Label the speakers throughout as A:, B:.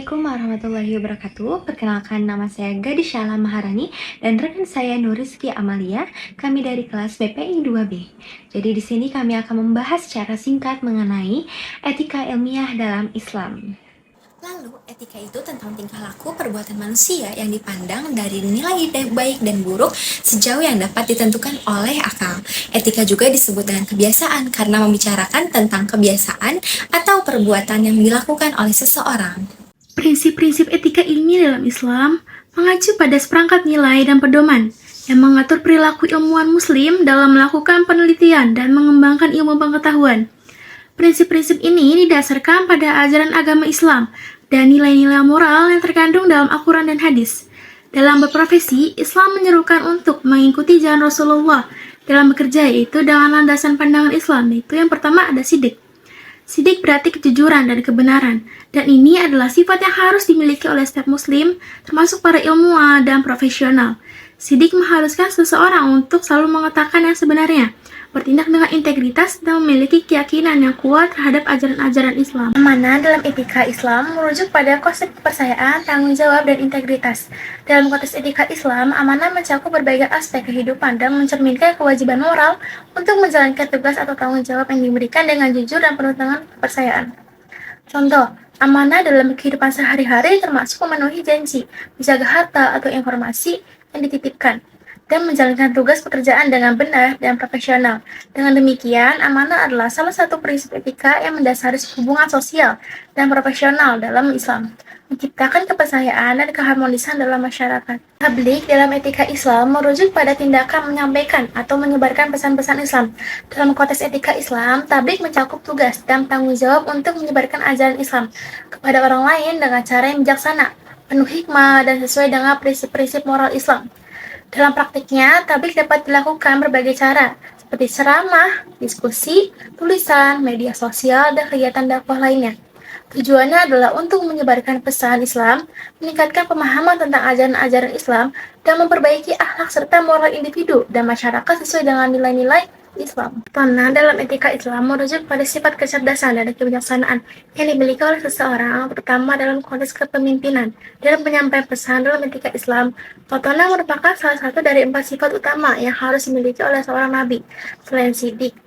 A: Assalamualaikum warahmatullahi wabarakatuh. Perkenalkan, nama saya Gadis Syala Maharani dan rekan saya Nurizki Amalia. Kami dari kelas BPI 2B. Jadi di sini kami akan membahas secara singkat mengenai etika ilmiah dalam Islam.
B: Lalu, etika itu tentang tingkah laku perbuatan manusia yang dipandang dari nilai baik dan buruk sejauh yang dapat ditentukan oleh akal. Etika juga disebut dengan kebiasaan karena membicarakan tentang kebiasaan atau perbuatan yang dilakukan oleh seseorang.
C: Prinsip-prinsip etika ilmiah dalam Islam mengacu pada seperangkat nilai dan pedoman yang mengatur perilaku ilmuwan muslim dalam melakukan penelitian dan mengembangkan ilmu pengetahuan. Prinsip-prinsip ini didasarkan pada ajaran agama Islam dan nilai-nilai moral yang terkandung dalam Al-Quran dan hadis. Dalam berprofesi, Islam menyerukan untuk mengikuti jalan Rasulullah dalam bekerja, yaitu dengan landasan pandangan Islam, yaitu yang pertama ada sidik. Sidik berarti kejujuran dan kebenaran, dan ini adalah sifat yang harus dimiliki oleh setiap muslim, termasuk para ilmuwan dan profesional. Sidik mengharuskan seseorang untuk selalu mengatakan yang sebenarnya, bertindak dengan integritas dan memiliki keyakinan yang kuat terhadap ajaran-ajaran Islam. Amanah dalam etika Islam merujuk pada konsep kepercayaan, tanggung jawab, dan integritas. Dalam konteks etika Islam, amanah mencakup berbagai aspek kehidupan dan mencerminkan kewajiban moral untuk menjalankan tugas atau tanggung jawab yang diberikan dengan jujur dan penuh dengan kepercayaan. Contoh, amanah dalam kehidupan sehari-hari termasuk memenuhi janji, menjaga harta atau informasi yang dititipkan, dan menjalankan tugas pekerjaan dengan benar dan profesional. Dengan demikian, amanah adalah salah satu prinsip etika yang mendasari hubungan sosial dan profesional dalam Islam, menciptakan kepercayaan dan keharmonisan dalam masyarakat. Tabligh dalam etika Islam merujuk pada tindakan menyampaikan atau menyebarkan pesan-pesan Islam. Dalam konteks etika Islam, tabligh mencakup tugas dan tanggung jawab untuk menyebarkan ajaran Islam kepada orang lain dengan cara yang bijaksana, penuh hikmah, dan sesuai dengan prinsip-prinsip moral Islam. Dalam praktiknya, tabligh dapat dilakukan berbagai cara, seperti ceramah, diskusi, tulisan, media sosial, dan kegiatan dakwah lainnya. Tujuannya adalah untuk menyebarkan pesan Islam, meningkatkan pemahaman tentang ajaran-ajaran Islam, dan memperbaiki akhlak serta moral individu dan masyarakat sesuai dengan nilai-nilai Islam. Tanah dalam etika Islam merujuk pada sifat kecerdasan dan kebijaksanaan yang dimiliki oleh seseorang, terutama dalam konteks kepemimpinan. Dalam penyampaian pesan dalam etika Islam, totona merupakan salah satu dari 4 sifat utama yang harus dimiliki oleh seorang nabi, selain sidik,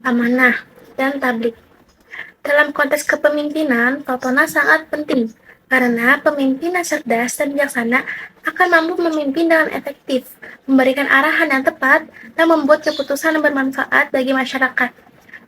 C: amanah, dan tabligh. Dalam konteks kepemimpinan, totona sangat penting, karena pemimpin yang cerdas dan bijaksana akan mampu memimpin dengan efektif, memberikan arahan yang tepat, dan membuat keputusan yang bermanfaat bagi masyarakat.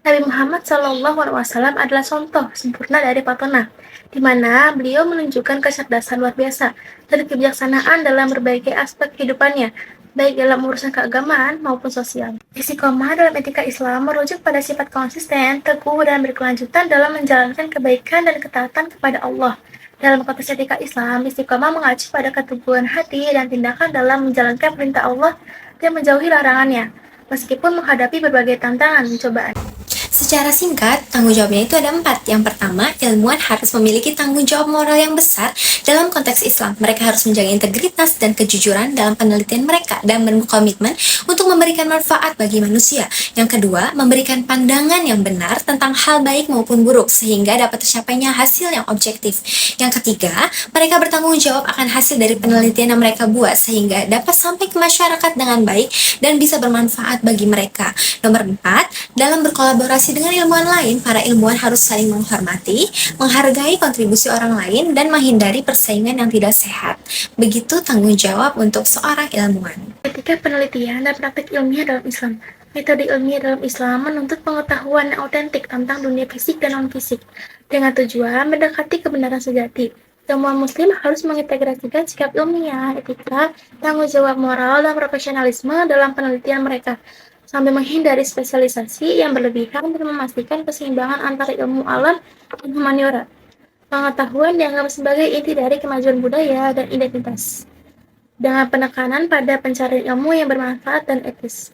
C: Nabi Muhammad SAW adalah contoh sempurna dari patona, di mana beliau menunjukkan kecerdasan luar biasa dan kebijaksanaan dalam berbagai aspek kehidupannya, baik dalam urusan keagamaan maupun sosial. Istiqomah dalam etika Islam merujuk pada sifat konsisten, teguh, dan berkelanjutan dalam menjalankan kebaikan dan ketaatan kepada Allah. Dalam konteks etika Islam, istiqomah mengacu pada keteguhan hati dan tindakan dalam menjalankan perintah Allah dan menjauhi larangannya, meskipun menghadapi berbagai tantangan dan cobaan.
B: Secara singkat, tanggung jawabnya itu ada 4. Yang pertama, ilmuwan harus memiliki tanggung jawab moral yang besar dalam konteks Islam. Mereka harus menjaga integritas dan kejujuran dalam penelitian mereka dan berkomitmen untuk memberikan manfaat bagi manusia. Yang kedua, memberikan pandangan yang benar tentang hal baik maupun buruk sehingga dapat tercapainya hasil yang objektif. Yang ketiga, mereka bertanggung jawab akan hasil dari penelitian yang mereka buat sehingga dapat sampai ke masyarakat dengan baik dan bisa bermanfaat bagi mereka. Nomor 4, dalam berkolaborasi dengan ilmuwan lain, para ilmuwan harus saling menghormati, menghargai kontribusi orang lain, dan menghindari persaingan yang tidak sehat. Begitu tanggung jawab untuk seorang ilmuwan.
C: Etika penelitian dan praktik ilmiah dalam Islam. Metode ilmiah dalam Islam menuntut pengetahuan yang otentik tentang dunia fisik dan non-fisik, dengan tujuan mendekati kebenaran sejati. Ilmuwan muslim harus mengintegrasikan sikap ilmiah, etika, tanggung jawab moral, dan profesionalisme dalam penelitian mereka, sambil menghindari spesialisasi yang berlebihan dan memastikan keseimbangan antara ilmu alam dan humaniora. Pengetahuan dianggap sebagai inti dari kemajuan budaya dan identitas, dengan penekanan pada pencarian ilmu yang bermanfaat dan etis.